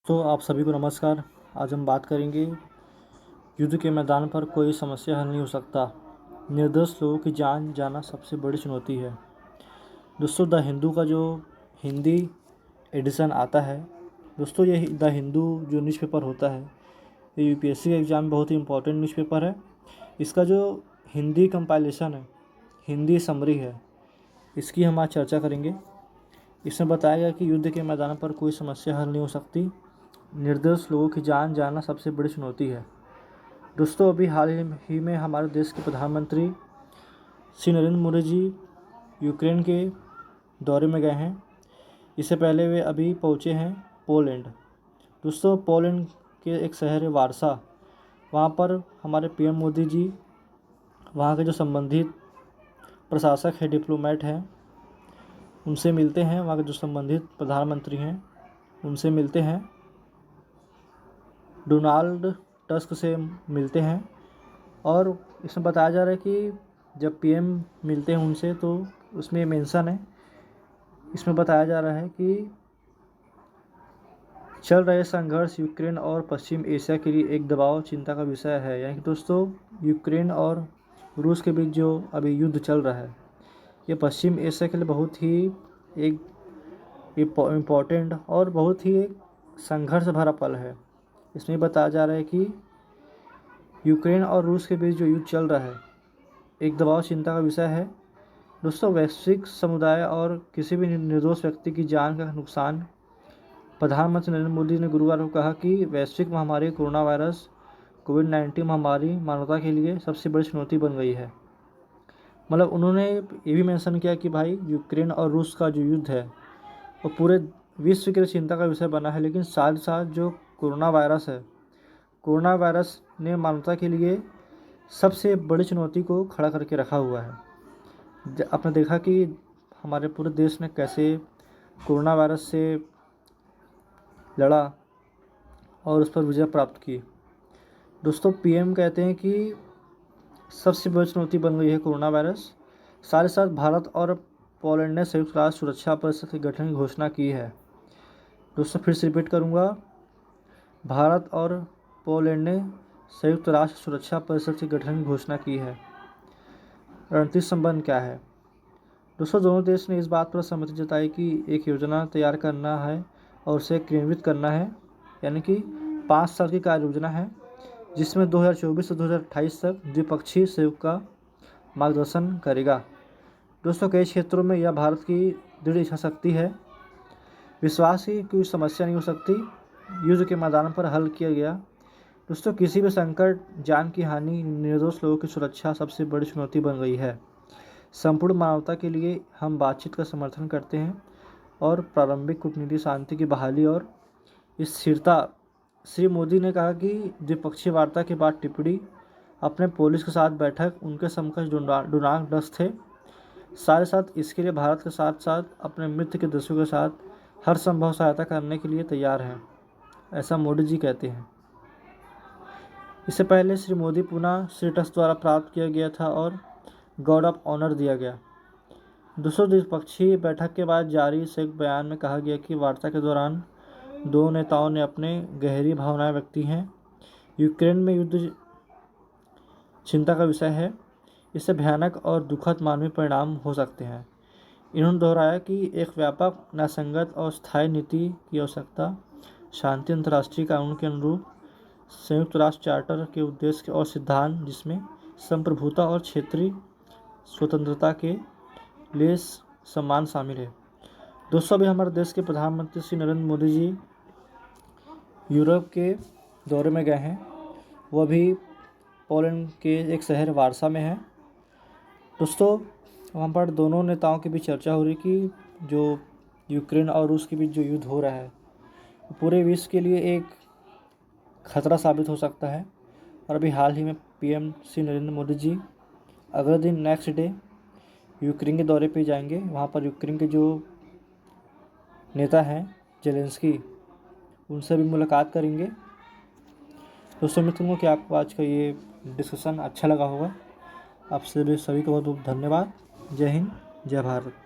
तो आप सभी को नमस्कार। आज हम बात करेंगे युद्ध के मैदान पर कोई समस्या हल नहीं हो सकता, निर्दोष लोगों की जान जाना सबसे बड़ी चुनौती है। दोस्तों, द हिंदू का जो हिंदी एडिशन आता है, दोस्तों ये द हिंदू जो न्यूज़पेपर होता है, ये यूपीएससी का एग्ज़ाम बहुत ही इम्पोर्टेंट न्यूज़पेपर है। इसका जो हिंदी कंपाइलेशन है, हिंदी समरी है, इसकी हम आज चर्चा करेंगे। इसमें बताया गया कि युद्ध के मैदान पर कोई समस्या हल नहीं हो सकती, निर्दोष लोगों की जान जाना सबसे बड़ी चुनौती है। दोस्तों, अभी हाल ही में हमारे देश के प्रधानमंत्री श्री नरेंद्र मोदी जी यूक्रेन के दौरे में गए हैं। इससे पहले वे अभी पहुंचे हैं पोलैंड। दोस्तों, पोलैंड के एक शहर है वारसा, वहां पर हमारे पीएम मोदी जी वहां के जो संबंधित प्रशासक है, डिप्लोमेट हैं, उनसे मिलते हैं। वहाँ के जो संबंधित प्रधानमंत्री हैं उनसे मिलते हैं, डोनाल्ड टस्क से मिलते हैं। और इसमें बताया जा रहा है कि जब पीएम मिलते हैं उनसे तो उसमें मेंशन है, इसमें बताया जा रहा है कि चल रहे संघर्ष यूक्रेन और पश्चिम एशिया के लिए एक दबाव चिंता का विषय है। यानी कि दोस्तों, यूक्रेन और रूस के बीच जो अभी युद्ध चल रहा है, ये पश्चिम एशिया के लिए बहुत ही एक इम्पॉर्टेंट और बहुत ही एक संघर्ष भरा पल है। इसमें बताया जा रहा है कि यूक्रेन और रूस के बीच जो युद्ध चल रहा है, एक दबाव चिंता का विषय है। दोस्तों, वैश्विक समुदाय और किसी भी निर्दोष व्यक्ति की जान का नुकसान। प्रधानमंत्री नरेंद्र मोदी ने गुरुवार को कहा कि वैश्विक महामारी कोरोना वायरस कोविड-19 महामारी मानवता के लिए सबसे बड़ी चुनौती बन गई है। मतलब उन्होंने ये भी मेंशन किया कि भाई, यूक्रेन और रूस का जो युद्ध है वो पूरे विश्व के लिए चिंता का विषय बना है, लेकिन साथ साथ जो कोरोना वायरस है, कोरोना वायरस ने मानवता के लिए सबसे बड़ी चुनौती को खड़ा करके रखा हुआ है। आपने देखा कि हमारे पूरे देश ने कैसे कोरोना वायरस से लड़ा और उस पर विजय प्राप्त की। दोस्तों, पीएम कहते हैं कि सबसे बड़ी चुनौती बन गई है कोरोना वायरस। साथ ही साथ भारत और पोलैंड ने संयुक्त राष्ट्र सुरक्षा परिषद के गठन की घोषणा की है। दोस्तों, फिर से रिपीट करूँगा, भारत और पोलैंड ने संयुक्त राष्ट्र सुरक्षा परिषद के गठन की घोषणा की है। रणनीतिक संबंध क्या है? दोस्तों, दोनों देश ने इस बात पर सहमति जताई कि एक योजना तैयार करना है और उसे क्रियान्वित करना है। यानी कि 5 साल की कार्य योजना है, जिसमें 2024 से 2028 तक द्विपक्षीय सहयोग का मार्गदर्शन करेगा। दोस्तों, कई क्षेत्रों में यह भारत की दृढ़ इच्छा शक्ति है। विश्वास की कोई समस्या नहीं हो सकती, युद्ध के मैदान पर हल किया गया। दोस्तों, किसी भी संकट, जान की हानि, निर्दोष लोगों की सुरक्षा सबसे बड़ी चुनौती बन गई है। संपूर्ण मानवता के लिए हम बातचीत का समर्थन करते हैं और प्रारंभिक कूटनीति, शांति की बहाली और स्थिरता। श्री मोदी ने कहा कि द्विपक्षीय वार्ता के बाद टिप्पणी अपने पुलिस के साथ बैठक उनके समकक्ष डोनाल्ड टस्क थे। साथ ही साथ इसके लिए भारत के साथ साथ अपने मित्र के देशों के साथ हर संभव सहायता करने के लिए तैयार हैं, ऐसा मोदी जी कहते हैं। इससे पहले श्री मोदी पुनः श्री टस्क द्वारा प्राप्त किया गया था और गार्ड ऑफ ऑनर दिया गया। दूसरों, द्विपक्षीय बैठक के बाद जारी संयुक्त बयान में कहा गया कि वार्ता के दौरान दोनों नेताओं ने अपने गहरी भावनाएं व्यक्त की हैं। यूक्रेन में युद्ध चिंता का विषय है, इससे भयानक और दुखद मानवीय परिणाम हो सकते हैं। इन्होंने दोहराया कि एक व्यापक, न्यायसंगत और स्थायी नीति की आवश्यकता, शांति, अंतर्राष्ट्रीय कानून के अनुरूप संयुक्त राष्ट्र चार्टर के उद्देश्य और सिद्धांत, जिसमें संप्रभुता और क्षेत्रीय स्वतंत्रता के लिए सम्मान शामिल है। दोस्तों, अभी हमारे देश के प्रधानमंत्री श्री नरेंद्र मोदी जी यूरोप के दौरे में गए हैं। वो अभी पोलैंड के एक शहर वारसा में है। दोस्तों, वहाँ पर दोनों नेताओं के बीच चर्चा हो रही कि जो यूक्रेन और रूस के बीच जो युद्ध हो रहा है, पूरे विश्व के लिए एक खतरा साबित हो सकता है। और अभी हाल ही में पीएम श्री नरेंद्र मोदी जी अगले दिन, नेक्स्ट डे, यूक्रेन के दौरे पे जाएंगे। वहाँ पर यूक्रेन के जो नेता हैं जेलेंस्की, उनसे भी मुलाकात करेंगे। दोस्तों, उम्मीद करूँगा कि आपको आज का ये डिस्कशन अच्छा लगा होगा। आप सभी को बहुत बहुत धन्यवाद। जय हिंद, जय भारत।